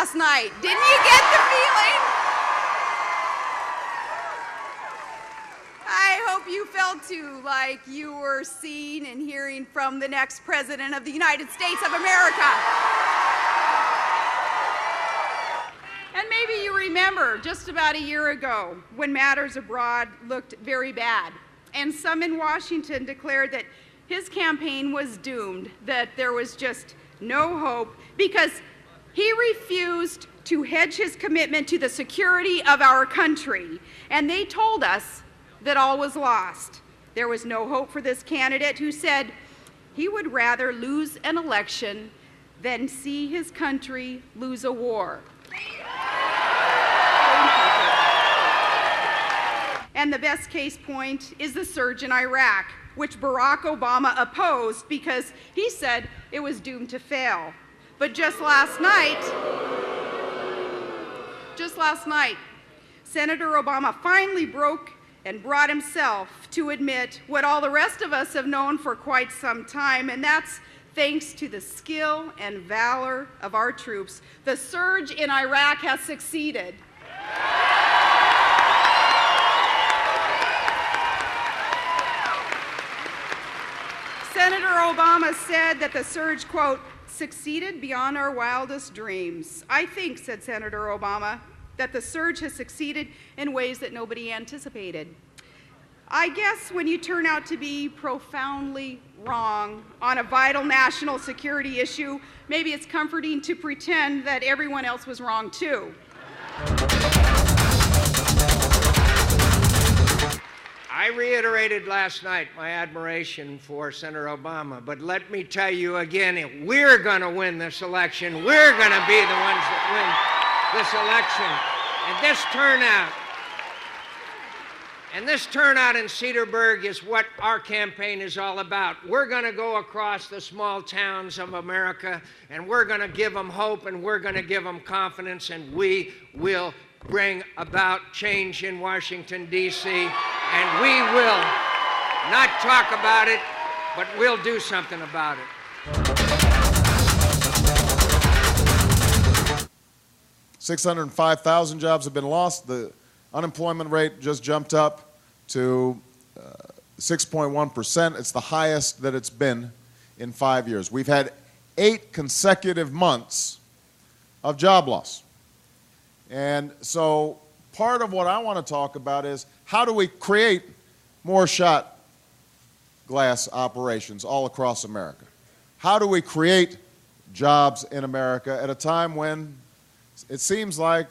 last night. Didn't you get the feeling? I hope you felt too like you were seeing and hearing from the next President of the United States of America. And maybe you remember just about a year ago when matters abroad looked very bad, and some in Washington declared that his campaign was doomed, that there was just no hope because he refused to hedge his commitment to the security of our country. And they told us that all was lost. There was no hope for this candidate who said he would rather lose an election than see his country lose a war. And the best case point is the surge in Iraq, which Barack Obama opposed because he said it was doomed to fail. But just last night, Senator Obama finally broke and brought himself to admit what all the rest of us have known for quite some time, and that's thanks to the skill and valor of our troops. The surge in Iraq has succeeded. Senator Obama said that the surge, quote, succeeded beyond our wildest dreams. I think, said Senator Obama, that the surge has succeeded in ways that nobody anticipated. I guess when you turn out to be profoundly wrong on a vital national security issue, maybe it's comforting to pretend that everyone else was wrong too. I reiterated last night my admiration for Senator Obama, but let me tell you again, if we're going to win this election, we're going to be the ones that win this election. And this turnout in Cedarburg is what our campaign is all about. We're going to go across the small towns of America, and we're going to give them hope, and we're going to give them confidence, and we will bring about change in Washington, D.C., and we will not talk about it, but we'll do something about it. 605,000 jobs have been lost. The unemployment rate just jumped up to 6.1%. It's the highest that it's been in 5 years. We've had 8 consecutive months of job loss. And so part of what I want to talk about is how do we create more shot glass operations all across America? How do we create jobs in America at a time when it seems like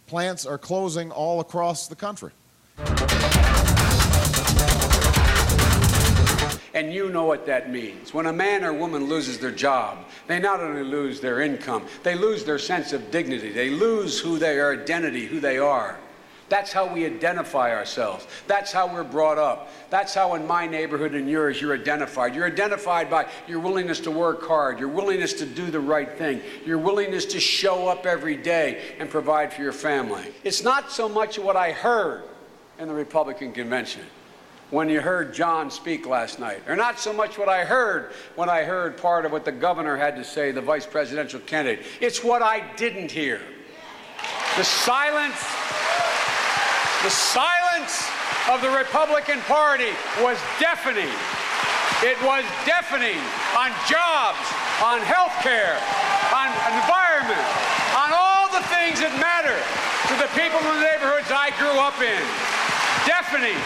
plants are closing all across the country? And you know what that means. When a man or woman loses their job, they not only lose their income, they lose their sense of dignity. They lose who they are, identity, who they are. That's how we identify ourselves. That's how we're brought up. That's how in my neighborhood and yours you're identified. You're identified by your willingness to work hard, your willingness to do the right thing, your willingness to show up every day and provide for your family. It's not so much what I heard in the Republican convention when you heard John speak last night, or not so much what I heard when I heard part of what the governor had to say, the vice presidential candidate. It's what I didn't hear. The silence of the Republican Party was deafening. It was deafening on jobs, on health care, on environment, on all the things that matter to the people in the neighborhoods I grew up in. Deafening.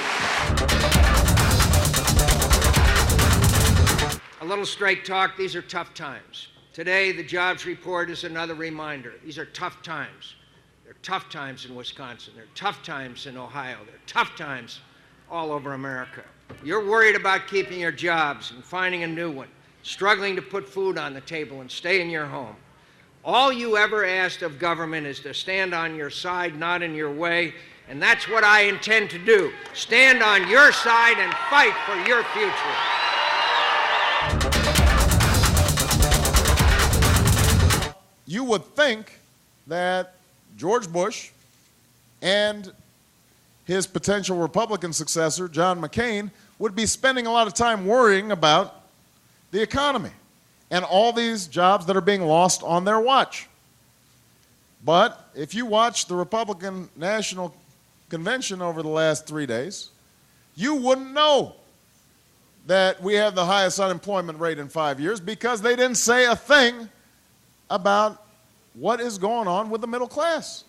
A little straight talk, these are tough times. Today, the jobs report is another reminder. These are tough times. They're tough times in Wisconsin. They're tough times in Ohio. They're tough times all over America. You're worried about keeping your jobs and finding a new one, struggling to put food on the table and stay in your home. All you ever asked of government is to stand on your side, not in your way, and that's what I intend to do. Stand on your side and fight for your future. You would think that George Bush and his potential Republican successor, John McCain, would be spending a lot of time worrying about the economy and all these jobs that are being lost on their watch. But if you watch the Republican National Convention over the last 3 days, you wouldn't know that we have the highest unemployment rate in 5 years because they didn't say a thing about what is going on with the middle class.